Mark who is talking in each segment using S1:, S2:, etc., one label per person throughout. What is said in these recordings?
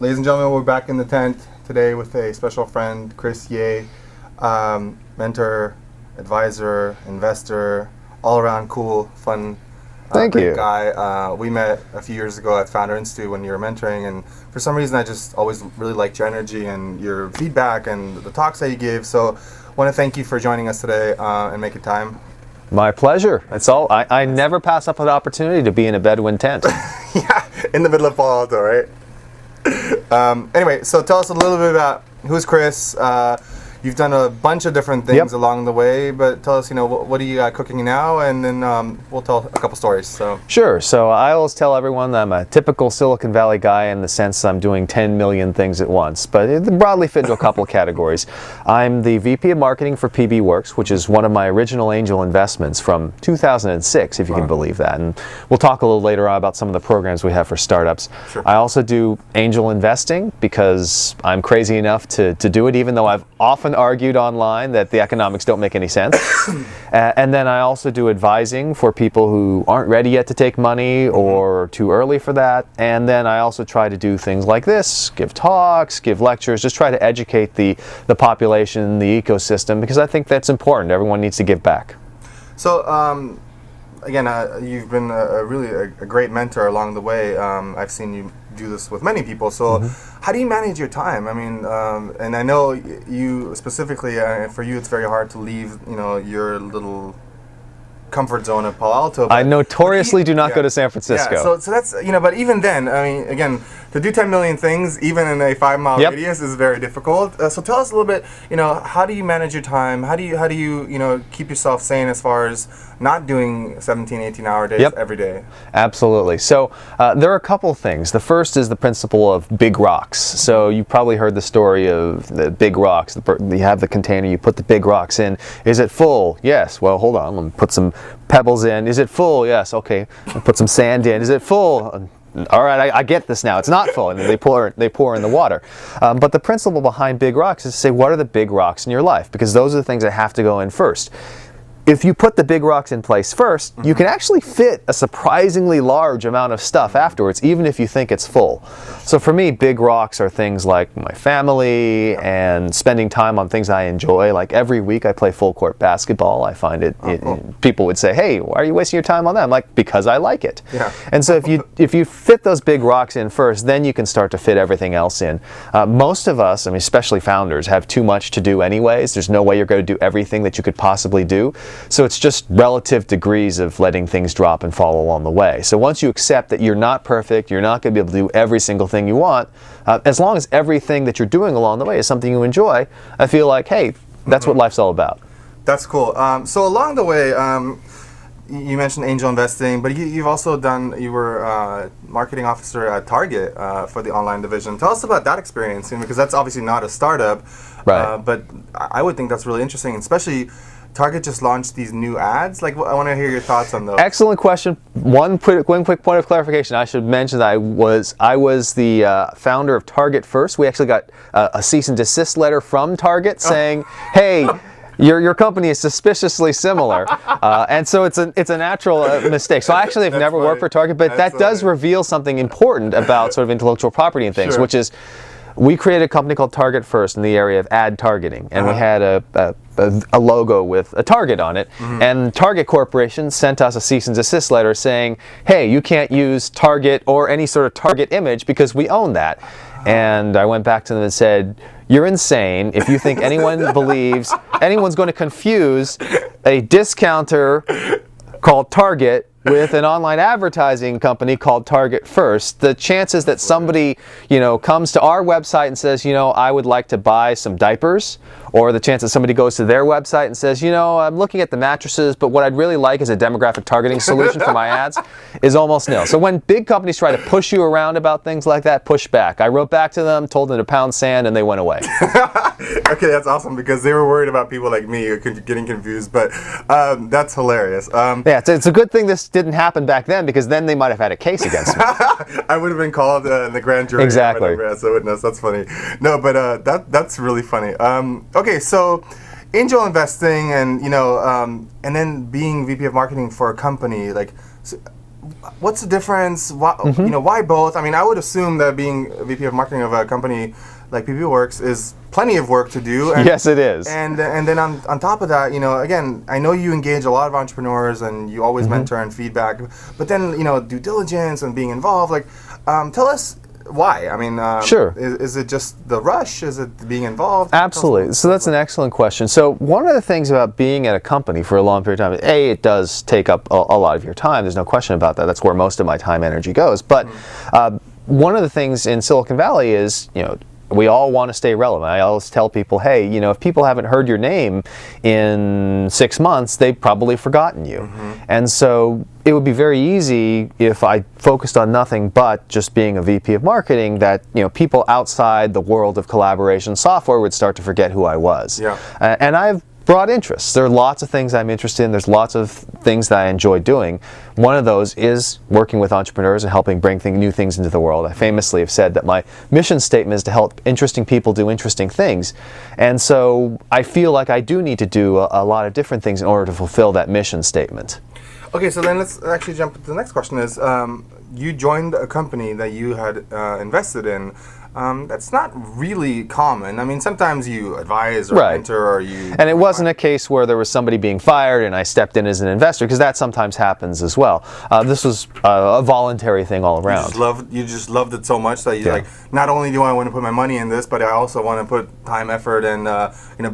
S1: Ladies and gentlemen, we're back in the tent today with a special friend, Chris Ye, mentor, advisor, investor, all-around cool, fun,
S2: Thank
S1: great
S2: you.
S1: guy. We met a few years ago at Founder Institute when you were mentoring, and for some reason I just always really liked your energy and your feedback and the talks that you give. So I want to thank you for joining us today and making time.
S2: My pleasure. That's all. I never pass up an opportunity to be in a Bedouin tent.
S1: Yeah, in the middle of Palo Alto, right? Anyway, so tell us a little bit about who's Chris. You've done a bunch of different things along the way, but tell us, what are you cooking now, and then we'll tell a couple stories. So
S2: Sure. So I always tell everyone that I'm a typical Silicon Valley guy in the sense I'm doing 10 million things at once, but it broadly fit into a couple of categories. I'm the VP of Marketing for PB Works, which is one of my original angel investments from 2006, if you can believe that. And we'll talk a little later on about some of the programs we have for startups.
S1: Sure.
S2: I also do angel investing because I'm crazy enough to do it, even though I've often argued online that the economics don't make any sense. And then I also do advising for people who aren't ready yet to take money or too early for that. And then I also try to do things like this, give talks, give lectures, just try to educate the population, the ecosystem, because I think that's important. Everyone needs to give back.
S1: So, again, you've been really a great mentor along the way. I've seen you do this with many people. So, how do you manage your time? I mean, and I know you specifically, for you, it's very hard to leave, your little comfort zone of Palo Alto.
S2: I notoriously do not go to San Francisco.
S1: Yeah, so that's, but even then, I mean, again, to do 10 million things, even in a 5-mile radius, is very difficult. So tell us a little bit, how do you manage your time? How do you keep yourself sane as far as not doing 17, 18-hour days every day?
S2: Absolutely. So there are a couple things. The first is the principle of big rocks. So you've probably heard the story of the big rocks. You have the container, you put the big rocks in. Is it full? Yes. Well, hold on. Let me put some pebbles in. Is it full? Yes. Okay. I'll put some sand in. Is it full? All right, I get this now. It's not full, and they pour in the water. But the principle behind big rocks is to say, what are the big rocks in your life? Because those are the things that have to go in first. If you put the big rocks in place first, you can actually fit a surprisingly large amount of stuff afterwards, even if you think it's full. So for me, big rocks are things like my family and spending time on things I enjoy. Like every week I play full court basketball. I find people would say, hey, why are you wasting your time on that? I'm like, because I like it.
S1: Yeah.
S2: And so if you fit those big rocks in first, then you can start to fit everything else in. Most of us, especially founders, have too much to do anyways. There's no way you're going to do everything that you could possibly do. So it's just relative degrees of letting things drop and fall along the way. So once you accept that you're not perfect, you're not going to be able to do every single thing you want, as long as everything that you're doing along the way is something you enjoy, I feel like, hey, that's what life's all about.
S1: That's cool. So along the way, you mentioned angel investing, but you were marketing officer at Target for the online division. Tell us about that experience, because that's obviously not a startup,
S2: right?
S1: But I would think that's really interesting, especially Target just launched these new ads. Like, I want to hear your thoughts on those.
S2: Excellent question. One quick point of clarification. I should mention that I was the founder of Target First. We actually got a cease and desist letter from Target saying, hey, your company is suspiciously similar, and so it's a natural mistake. So I actually have never worked for Target, but that does reveal something important about sort of intellectual property and things, which is we created a company called Target First in the area of ad targeting, and we had a logo with a target on it, and Target Corporation sent us a cease and desist letter saying, hey, you can't use Target or any sort of Target image because we own that. And I went back to them and said, you're insane if you think anyone believes anyone's going to confuse a discounter called Target with an online advertising company called Target First. The chances that somebody, comes to our website and says, I would like to buy some diapers, or the chance that somebody goes to their website and says, I'm looking at the mattresses, but what I'd really like is a demographic targeting solution for my ads, is almost nil. So when big companies try to push you around about things like that, push back. I wrote back to them, told them to pound sand, and they went away.
S1: Okay, that's awesome, because they were worried about people like me getting confused, but that's hilarious.
S2: Yeah, it's a good thing this didn't happen back then, because then they might have had a case against me.
S1: I would have been called in the grand jury.
S2: Exactly.
S1: As a witness. That's funny. No, but that's really funny. Okay, so angel investing and and then being VP of marketing for a company, like, so what's the difference? Why, why both? I mean, I would assume that being VP of marketing of a company like PB Works is plenty of work to do. And,
S2: yes, it is.
S1: And then on top of that, again, I know you engage a lot of entrepreneurs and you always mentor and feedback, but then, due diligence and being involved, like, tell us why. I mean,
S2: sure.
S1: Is it just the rush? Is it being involved?
S2: Absolutely. So that's an excellent question. So one of the things about being at a company for a long period of time, it does take up a lot of your time. There's no question about that. That's where most of my time energy goes. But one of the things in Silicon Valley is, we all want to stay relevant. I always tell people, hey, if people haven't heard your name in 6 months, they've probably forgotten you. And so it would be very easy if I focused on nothing but just being a VP of marketing that, people outside the world of collaboration software would start to forget who I was.
S1: Yeah.
S2: And I've broad interests. There are lots of things I'm interested in. There's lots of things that I enjoy doing. One of those is working with entrepreneurs and helping bring new things into the world. I famously have said that my mission statement is to help interesting people do interesting things. And so I feel like I do need to do a lot of different things in order to fulfill that mission statement.
S1: Okay, so then let's actually jump to the next question is, you joined a company that you had invested in. That's not really common. I mean, sometimes you advise or mentor or you...
S2: And it wasn't a case where there was somebody being fired and I stepped in as an investor, because that sometimes happens as well. This was a voluntary thing all around.
S1: You just loved it so much that you like, not only do I want to put my money in this, but I also want to put time, effort, and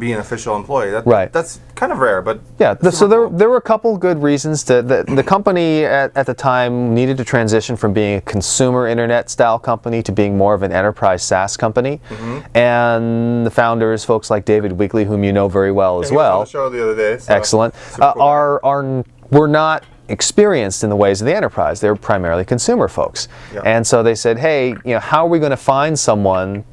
S1: be an official employee. That's kind of rare, but...
S2: Yeah, so there were a couple good reasons. The company at the time needed to transition from being a consumer internet style company to being more of an enterprise SaaS company, and the founders, folks like David Weekley, whom you know very well as well.
S1: He was on the show the other day. So
S2: excellent.
S1: Cool.
S2: Were not experienced in the ways of the enterprise. They're primarily consumer folks, and so they said, "Hey, how are we going to find someone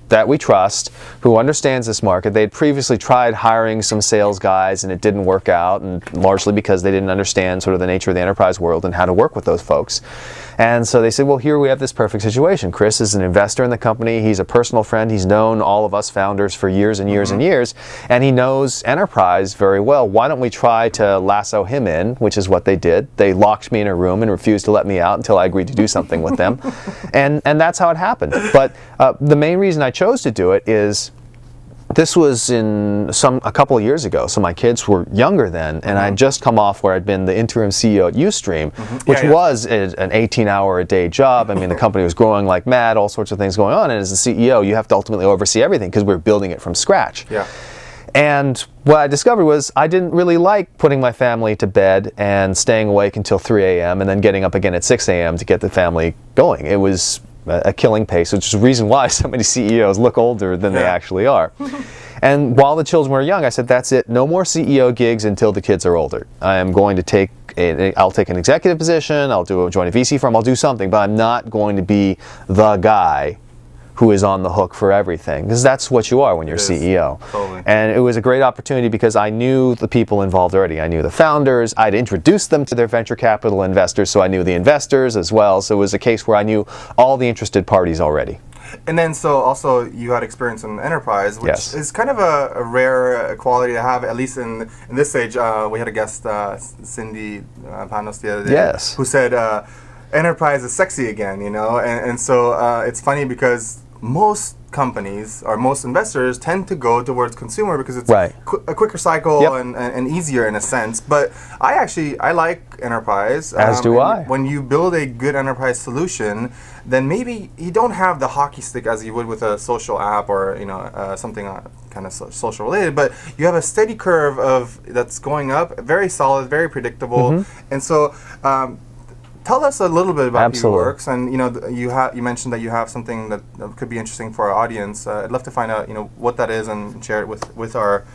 S2: that we trust, who understands this market?" They had previously tried hiring some sales guys and it didn't work out, and largely because they didn't understand sort of the nature of the enterprise world and how to work with those folks. And so they said, well, here we have this perfect situation. Chris is an investor in the company. He's a personal friend. He's known all of us founders for years and years and years, and he knows enterprise very well. Why don't we try to lasso him in, which is what they did. They locked me in a room and refused to let me out until I agreed to do something with them. And that's how it happened. But the main reason I chose to do it is this was a couple of years ago, so my kids were younger then, and I had just come off where I'd been the interim CEO at Ustream, which was an 18-hour-a-day job. I mean, the company was growing like mad, all sorts of things going on, and as a CEO, you have to ultimately oversee everything because we were building it from scratch.
S1: Yeah.
S2: And what I discovered was I didn't really like putting my family to bed and staying awake until 3 a.m. and then getting up again at 6 a.m. to get the family going. It was a killing pace, which is the reason why so many CEOs look older than they actually are. And while the children were young, I said, that's it. No more CEO gigs until the kids are older. I am going to I'll take an executive position, I'll join a VC firm, I'll do something, but I'm not going to be the guy who is on the hook for everything, because that's what you are when you're CEO.
S1: Totally.
S2: And it was a great opportunity because I knew the people involved already. I knew the founders, I'd introduced them to their venture capital investors, so I knew the investors as well. So it was a case where I knew all the interested parties already.
S1: And then so also you had experience in enterprise, which is kind of a rare quality to have, at least in this stage. We had a guest, Cindy Panos, the other day, who said enterprise is sexy again, and so it's funny because most companies or most investors tend to go towards consumer because it's a quicker cycle and easier in a sense. But I like enterprise.
S2: As do I.
S1: When you build a good enterprise solution, then maybe you don't have the hockey stick as you would with a social app or something kind of social related, but you have a steady curve that's going up, very solid, very predictable, and so. Tell us a little bit about PB Works, and you mentioned that you have something that could be interesting for our audience. I'd love to find out what that is and share it with our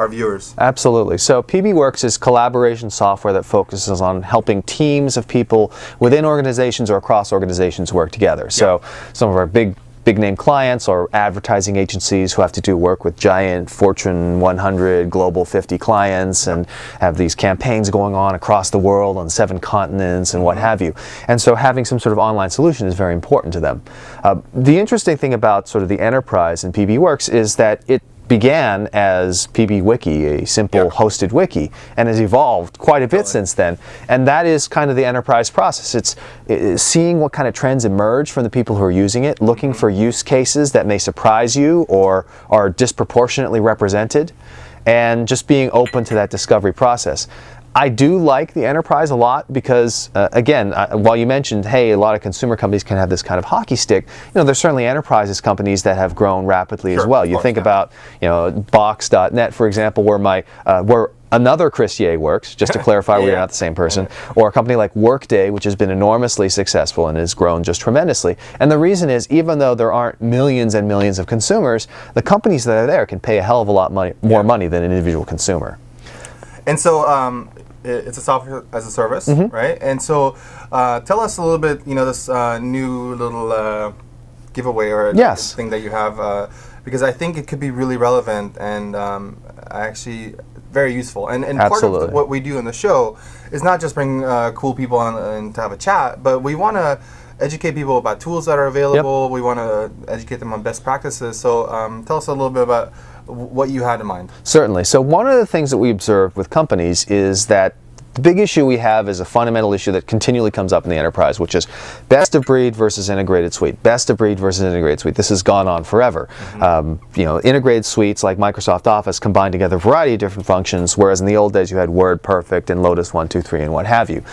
S1: viewers.
S2: Absolutely. So PB Works is collaboration software that focuses on helping teams of people within organizations or across organizations work together. So some of our big name clients or advertising agencies who have to do work with giant Fortune 100, Global 50 clients and have these campaigns going on across the world on 7 continents and what have you. And so having some sort of online solution is very important to them. The interesting thing about sort of the enterprise in PB Works is that it began as PB Wiki, a simple hosted wiki, and has evolved quite a bit since then. And that is kind of the enterprise process. It's seeing what kind of trends emerge from the people who are using it, looking for use cases that may surprise you or are disproportionately represented, and just being open to that discovery process. I do like the enterprise a lot because, again, while you mentioned, hey, a lot of consumer companies can have this kind of hockey stick, there's certainly enterprises companies that have grown rapidly as well. You think about, Box.net, for example, where another Chris Ye works, just to clarify, we are not the same person, or a company like Workday, which has been enormously successful and has grown just tremendously. And the reason is, even though there aren't millions and millions of consumers, the companies that are there can pay a hell of a lot more money than an individual consumer.
S1: And so, it's a software as a service, right? And so, tell us a little bit, this new little giveaway or thing that you have, because I think it could be really relevant and actually very useful. And part of what we do in the show is not just bring cool people on and to have a chat, but we want to educate people about tools that are available. We want to educate them on best practices. So tell us a little bit about what you had in mind.
S2: Certainly. So one of the things that we observe with companies is that the big issue we have is a fundamental issue that continually comes up in the enterprise, which is best of breed versus integrated suite. Best of breed versus integrated suite. This has gone on forever. Integrated suites like Microsoft Office combine together a variety of different functions, whereas in the old days you had WordPerfect and Lotus 1, 2, 3 and what have you.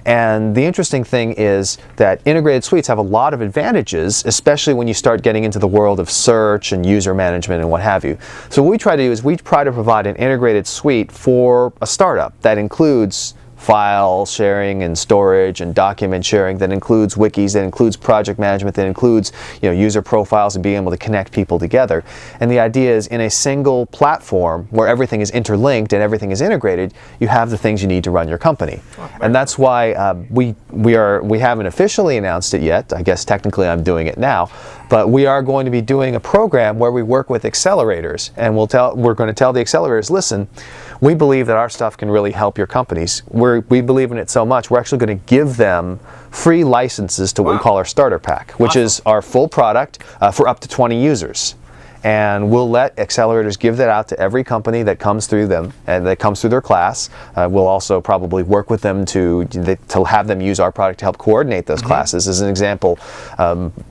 S2: And the interesting thing is that integrated suites have a lot of advantages, especially when you start getting into the world of search and user management and what have you. So what we try to do is we try to provide an integrated suite for a startup that includes file sharing and storage and document sharing, that includes wikis, that includes project management, that includes user profiles and being able to connect people together. And the idea is, in a single platform where everything is interlinked and everything is integrated, you have the things you need to run your company. And that's why we haven't officially announced it yet. I guess technically I'm doing it now, but we are going to be doing a program where we work with accelerators, and we're going to tell the accelerators, listen, we believe that our stuff can really help your companies. We believe in it so much, we're actually going to give them free licenses to what we call our starter pack, which is our full product for up to 20 users. And we'll let accelerators give that out to every company that comes through them and that comes through their class. We'll also probably work with them to have them use our product to help coordinate those classes. As an example,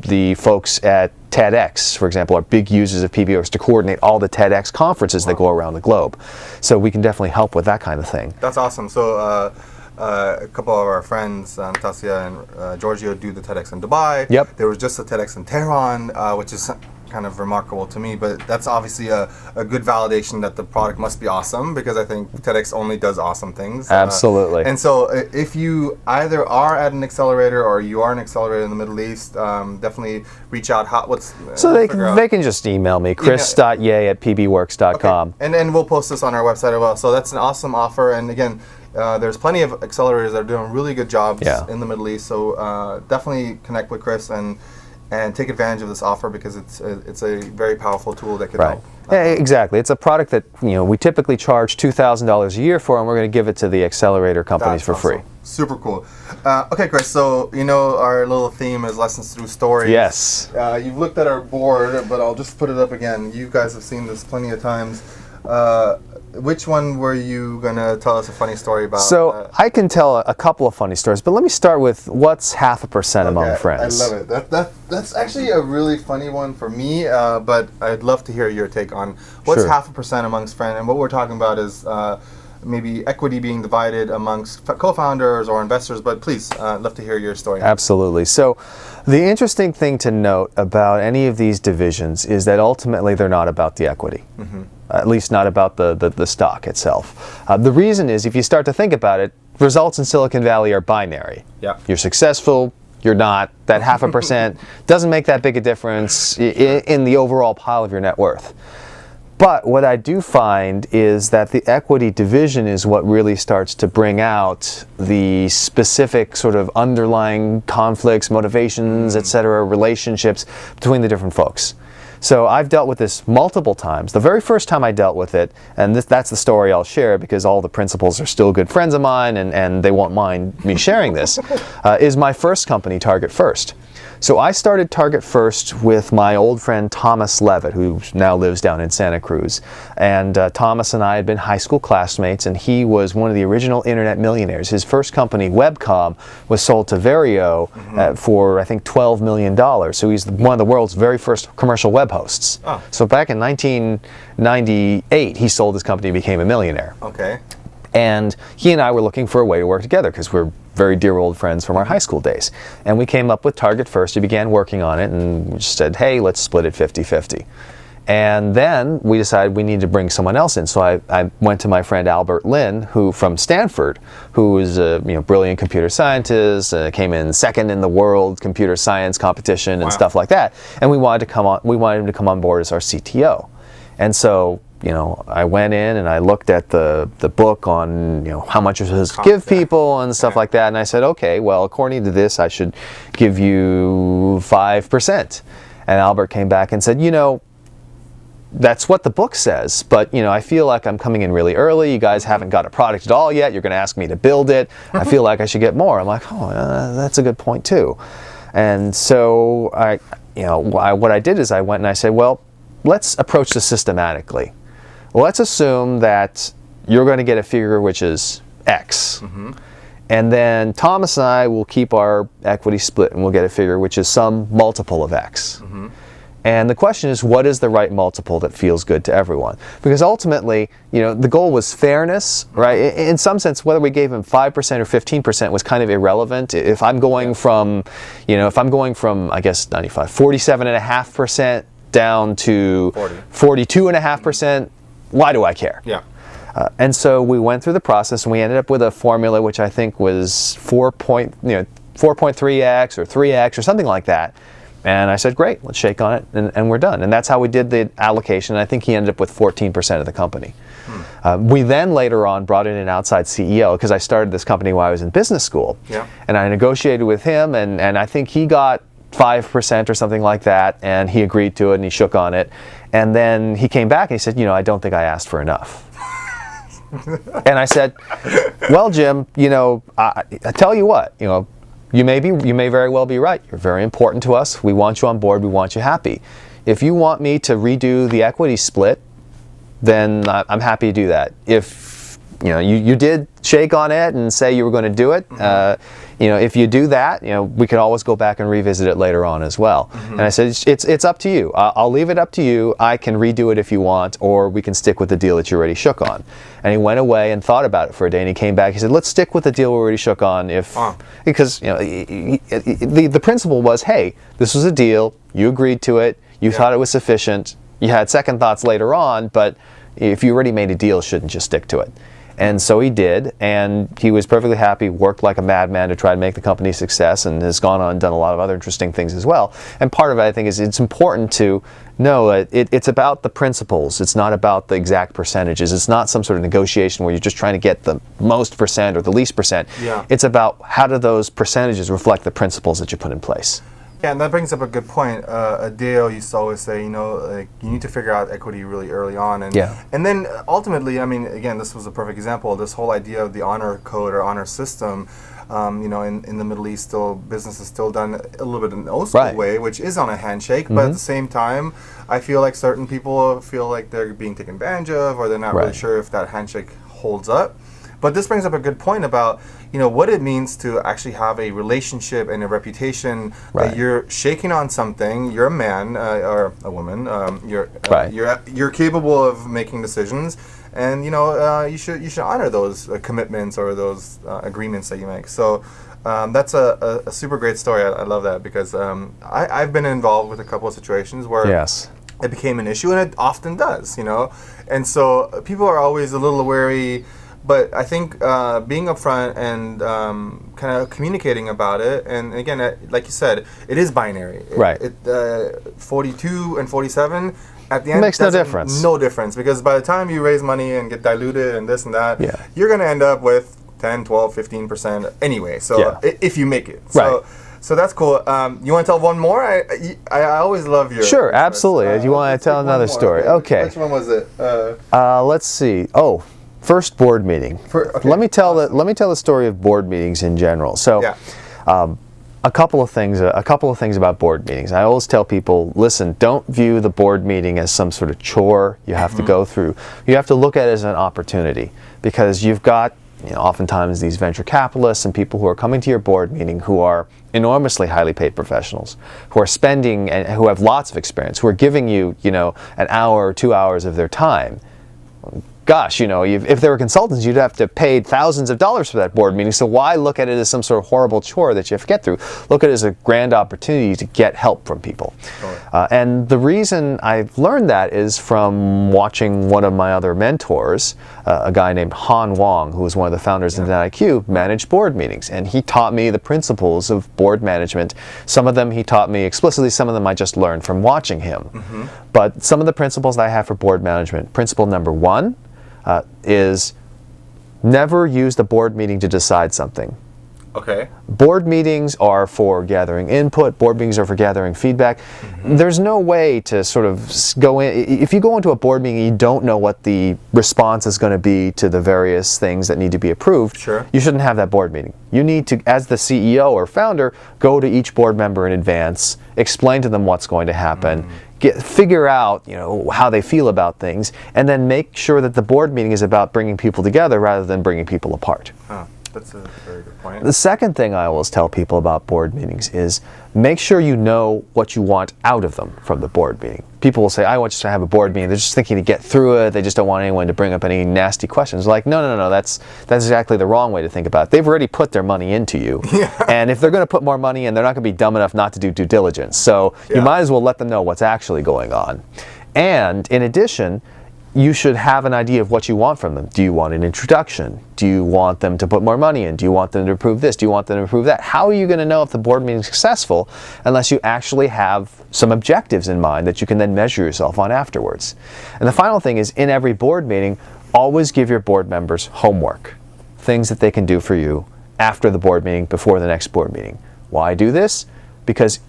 S2: the folks at TEDx, for example, are big users of PBOs to coordinate all the TEDx conferences that go around the globe. So we can definitely help with that kind of thing.
S1: That's awesome. So a couple of our friends, Tasia and Giorgio, do the TEDx in Dubai. There was just a TEDx in Tehran, which is kind of remarkable to me, but that's obviously a good validation that the product must be awesome, because I think TEDx only does awesome things.
S2: Absolutely.
S1: And so if you either are at an accelerator or you are an accelerator in the Middle East, definitely reach out.
S2: They can just email me, chris.ye@pbworks.com.
S1: Okay. And we'll post this on our website as well. So that's an awesome offer. And again, there's plenty of accelerators that are doing really good jobs in the Middle East. So definitely connect with Chris and take advantage of this offer, because it's a very powerful tool that could help.
S2: Yeah, exactly. It's a product that we typically charge $2,000 a year for, and we're going to give it to the accelerator companies for free.
S1: Super cool. Okay, Chris. So our little theme is lessons through stories.
S2: Yes.
S1: You've looked at our board, but I'll just put it up again. You guys have seen this plenty of times. Which one were you going to tell us a funny story about?
S2: So I can tell a couple of funny stories, but let me start with what's 0.5% among friends.
S1: I love it. That's actually a really funny one for me, but I'd love to hear your take on what's 0.5% amongst friends. And what we're talking about is maybe equity being divided amongst co-founders or investors, but please, I'd love to hear your story.
S2: Absolutely. So the interesting thing to note about any of these divisions is that ultimately they're not about the equity. At least not about the stock itself. The reason is, if you start to think about it, results in Silicon Valley are binary. You're successful, you're not. That 0.5% doesn't make that big a difference in the overall pile of your net worth. But what I do find is that the equity division is what really starts to bring out the specific sort of underlying conflicts, motivations, etc., relationships between the different folks. So I've dealt with this multiple times. The very first time I dealt with it, and that's the story I'll share because all the principals are still good friends of mine and they won't mind me sharing this, is my first company, Target First. So I started Target First with my old friend Thomas Levitt, who now lives down in Santa Cruz. And Thomas and I had been high school classmates, and he was one of the original internet millionaires. His first company, Webcom, was sold to Verio for, I think, $12 million. So he's one of the world's very first commercial web hosts.
S1: Oh.
S2: So back in 1998, he sold his company and became a millionaire.
S1: Okay.
S2: And he and I were looking for a way to work together because we're very dear old friends from our high school days. And we came up with Target First. We began working on it and we just said, hey, let's split it 50-50. And then we decided we needed to bring someone else in. So I went to my friend Albert Lin, who from Stanford, who is a brilliant computer scientist, came in second in the world computer science competition and stuff like that. And we wanted him to come on board as our CTO. And so, I went in and I looked at the book on, how much you're supposed to give people and stuff like that. And I said, okay, well, according to this, I should give you 5%. And Albert came back and said, that's what the book says, but I feel like I'm coming in really early. You guys haven't got a product at all yet. You're going to ask me to build it. I feel like I should get more. I'm like, that's a good point too. And so what I did is I went and I said, well, let's approach this systematically. Let's assume that you're going to get a figure which is X. And then Thomas and I will keep our equity split and we'll get a figure which is some multiple of X. And the question is, what is the right multiple that feels good to everyone? Because ultimately, the goal was fairness, right? In some sense, whether we gave him 5% or 15% was kind of irrelevant. If I'm going from, I guess 47.5% down to 42.5%, why do I care?
S1: Yeah.
S2: And so we went through the process and we ended up with a formula which I think was 4.3x or 3x or something like that. And I said, great, let's shake on it, and we're done. And that's how we did the allocation. I think he ended up with 14% of the company. We then later on brought in an outside CEO because I started this company while I was in business school.
S1: Yeah.
S2: And I negotiated with him, and I think he got 5% or something like that, and he agreed to it and he shook on it. And then he came back and he said, I don't think I asked for enough. And I said, well, Jim, I tell you what, you may very well be right. You're very important to us. We want you on board. We want you happy. If you want me to redo the equity split, then I'm happy to do that. If you did shake on it and say you were going to do it, if you do that, we can always go back and revisit it later on as well. And I said, it's up to you. I'll leave it up to you. I can redo it if you want, or we can stick with the deal that you already shook on. And he went away and thought about it for a day, and he came back. He said, let's stick with the deal we already shook on, because the principle was, hey, this was a deal. You agreed to it. You thought it was sufficient. You had second thoughts later on, but if you already made a deal, shouldn't just stick to it. And so he did, and he was perfectly happy, worked like a madman to try to make the company a success, and has gone on and done a lot of other interesting things as well. And part of it, I think, is it's important to know that it's about the principles. It's not about the exact percentages. It's not some sort of negotiation where you're just trying to get the most percent or the least percent.
S1: Yeah.
S2: It's about how do those percentages reflect the principles that you put in place.
S1: Yeah, and that brings up a good point. Adele used to always say, you need to figure out equity really early on. And then ultimately, again, this was a perfect example. This whole idea of the honor code or honor system, in the Middle East, business is still done a little bit in an old school way, which is on a handshake. But at the same time, I feel like certain people feel like they're being taken advantage of, or they're not really sure if that handshake holds up. But this brings up a good point about, what it means to actually have a relationship and a reputation that you're shaking on something. You're a man or a woman. You're capable of making decisions, and you should honor those commitments or those agreements that you make. So that's a super great story. I love that because I've been involved with a couple of situations where it became an issue, and it often does. And so people are always a little wary. But I think being upfront and kind of communicating about it, and again, like you said, it is binary. 42 and 47, at the end,
S2: it makes no difference.
S1: No difference, because by the time you raise money and get diluted and this and that, you're going to end up with 10, 12, 15% anyway. So if you make it. So that's cool. You want to tell one more? I always love your...
S2: Sure, absolutely. You want to tell another story? Okay.
S1: Which one was it?
S2: Let's see. First board meeting. Let me tell the story of board meetings in general. So, A couple of things about board meetings. I always tell people, listen, don't view the board meeting as some sort of chore you have to go through. You have to look at it as an opportunity, because you've got, oftentimes these venture capitalists and people who are coming to your board meeting who are enormously highly paid professionals, who are spending and who have lots of experience, who are giving you, an hour or 2 hours of their time. Gosh, if there were consultants, you'd have to pay thousands of dollars for that board meeting. So why look at it as some sort of horrible chore that you have to get through? Look at it as a grand opportunity to get help from people. And the reason I've learned that is from watching one of my other mentors, a guy named Han Wong, who was one of the founders of NetIQ, manage board meetings. And he taught me the principles of board management. Some of them he taught me explicitly, some of them I just learned from watching him. But some of the principles that I have for board management, principle number 1, is never use the board meeting to decide something.
S1: Okay.
S2: Board meetings are for gathering input. Board meetings are for gathering feedback. There's no way to sort of go in. If you go into a board meeting and you don't know what the response is going to be to the various things that need to be approved, you shouldn't have that board meeting. You need to, as the CEO or founder, go to each board member in advance, explain to them what's going to happen, figure out how they feel about things, and then make sure that the board meeting is about bringing people together rather than bringing people apart.
S1: That's a very good point.
S2: The second thing I always tell people about board meetings is make sure you know what you want out of them from the board meeting. People will say, I want you to have a board meeting. They're just thinking to get through it. They just don't want anyone to bring up any nasty questions. Like, no, that's exactly the wrong way to think about it. They've already put their money into you. And if they're going to put more money in, they're not going to be dumb enough not to do due diligence. So you might as well let them know what's actually going on. And in addition, you should have an idea of what you want from them. Do you want an introduction? Do you want them to put more money in? Do you want them to approve this? Do you want them to approve that? How are you going to know if the board meeting is successful unless you actually have some objectives in mind that you can then measure yourself on afterwards? And the final thing is, in every board meeting, always give your board members homework, things that they can do for you after the board meeting, before the next board meeting. Why do this? Because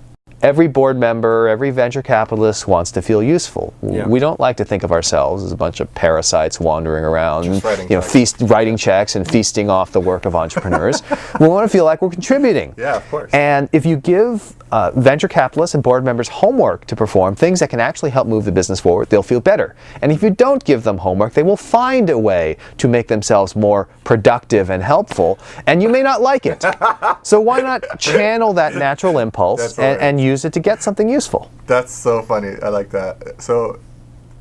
S2: every board member, every venture capitalist wants to feel useful. We don't like to think of ourselves as a bunch of parasites wandering around, writing checks and feasting off the work of entrepreneurs. We want to feel like we're contributing.
S1: Yeah, of course.
S2: And if you give venture capitalists and board members homework to perform, things that can actually help move the business forward, they'll feel better. And if you don't give them homework, they will find a way to make themselves more productive and helpful, and you may not like it. So why not channel that natural impulse and use it to get something useful?
S1: That's so funny. I like that. So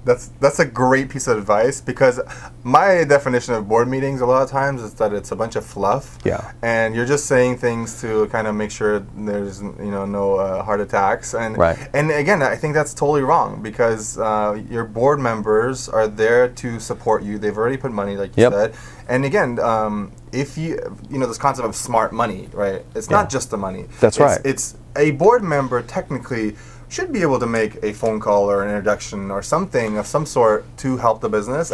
S1: that's a great piece of advice, because my definition of board meetings a lot of times is that it's a bunch of fluff. And you're just saying things to kind of make sure there's no heart attacks. And and again, I think that's totally wrong, because your board members are there to support you. They've already put money, like you said. And again, if this concept of smart money, right? It's not just the money. It's a board member technically should be able to make a phone call or an introduction or something of some sort to help the business.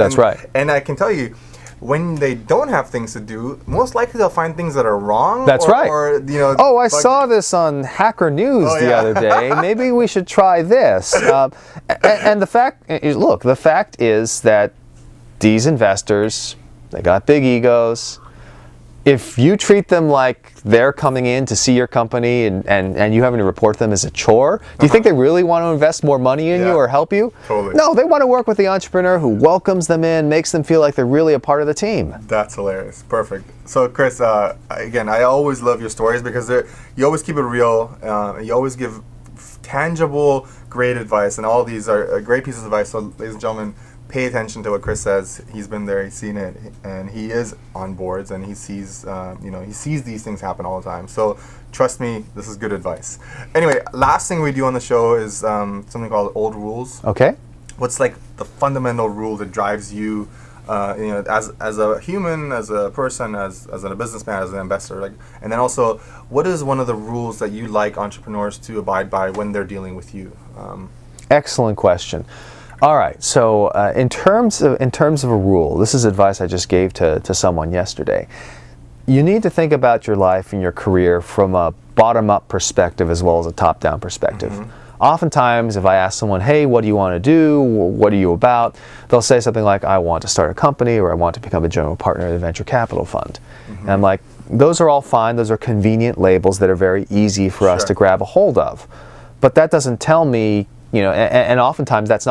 S1: And I can tell you, when they don't have things to do, most likely they'll find things that are wrong. Or,
S2: I saw this on Hacker News the other day. Maybe we should try this. And the fact is that these investors, they got big egos. If you treat them like they're coming in to see your company and you having to report them as a chore, do you think they really want to invest more money in you or help you? No, they want to work with the entrepreneur who welcomes them in, makes them feel like they're really a part of the team.
S1: That's hilarious. Perfect. So Chris, again, I always love your stories, because you always keep it real. You always give tangible, great advice, and all these are great pieces of advice. So ladies and gentlemen, pay attention to what Chris says. He's been there, he's seen it, and he is on boards, and he sees, he sees these things happen all the time. So trust me, this is good advice. Anyway, last thing we do on the show is something called Old Rules.
S2: Okay.
S1: What's like the fundamental rule that drives you, as a human, as a person, as a businessman, as an investor, and then also, what is one of the rules that you like entrepreneurs to abide by when they're dealing with you?
S2: Excellent question. All right, so in terms of a rule, this is advice I just gave to someone yesterday. You need to think about your life and your career from a bottom-up perspective as well as a top-down perspective. Oftentimes, if I ask someone, hey, what do you want to do? What are you about? They'll say something like, I want to start a company, or I want to become a general partner in a venture capital fund. And I'm like, those are all fine. Those are convenient labels that are very easy for us
S1: Sure.
S2: to grab a hold of. But that doesn't tell me, and oftentimes that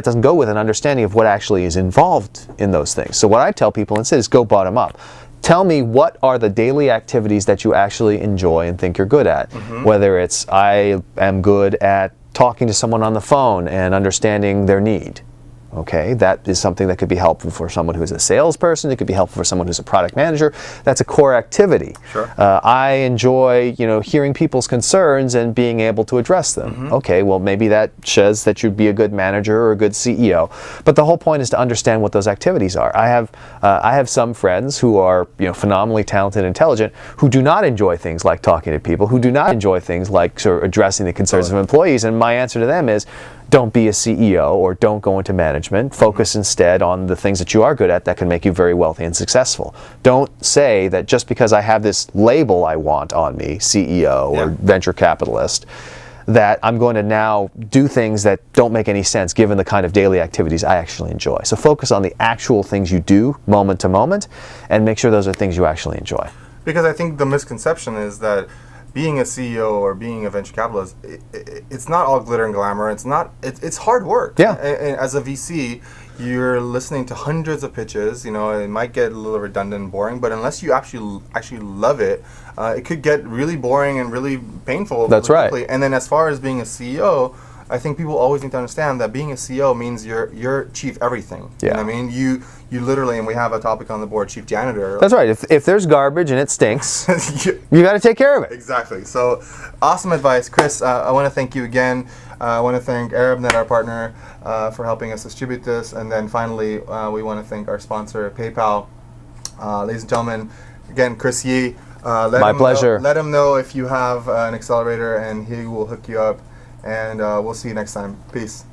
S2: doesn't go with an understanding of what actually is involved in those things. So what I tell people instead is go bottom up. Tell me what are the daily activities that you actually enjoy and think you're good at. Whether it's I am good at talking to someone on the phone and understanding their need. Okay, that is something that could be helpful for someone who's a salesperson. It could be helpful for someone who's a product manager. That's a core activity.
S1: Sure.
S2: I enjoy, hearing people's concerns and being able to address them. Okay, well maybe that says that you'd be a good manager or a good CEO. But the whole point is to understand what those activities are. I have some friends who are phenomenally talented and intelligent who do not enjoy things like talking to people, who do not enjoy things like sort of addressing the concerns of employees. And my answer to them is, don't be a CEO or don't go into management. Focus instead on the things that you are good at that can make you very wealthy and successful. Don't say that just because I have this label I want on me, CEO or venture capitalist, that I'm going to now do things that don't make any sense given the kind of daily activities I actually enjoy. So focus on the actual things you do moment to moment and make sure those are things you actually enjoy.
S1: Because I think the misconception is that being a CEO or being a venture capitalist, it's not all glitter and glamour. It's hard work.
S2: Yeah.
S1: And as a VC, you're listening to hundreds of pitches. It might get a little redundant and boring, but unless you actually love it, it could get really boring and really painful.
S2: That's
S1: really
S2: right.
S1: quickly. And then as far as being a CEO, I think people always need to understand that being a CEO means you're chief everything.
S2: Yeah.
S1: You know what I mean? You literally, and we have a topic on the board, chief janitor.
S2: That's right. If there's garbage and it stinks, you got to take care of it.
S1: Exactly. So, awesome advice, Chris. I want to thank you again. I want to thank ArabNet, our partner, for helping us distribute this. And then finally, we want to thank our sponsor, PayPal. Ladies and gentlemen, again, Chris Yee.
S2: My pleasure.
S1: Let him know if you have an accelerator, and he will hook you up. And we'll see you next time. Peace.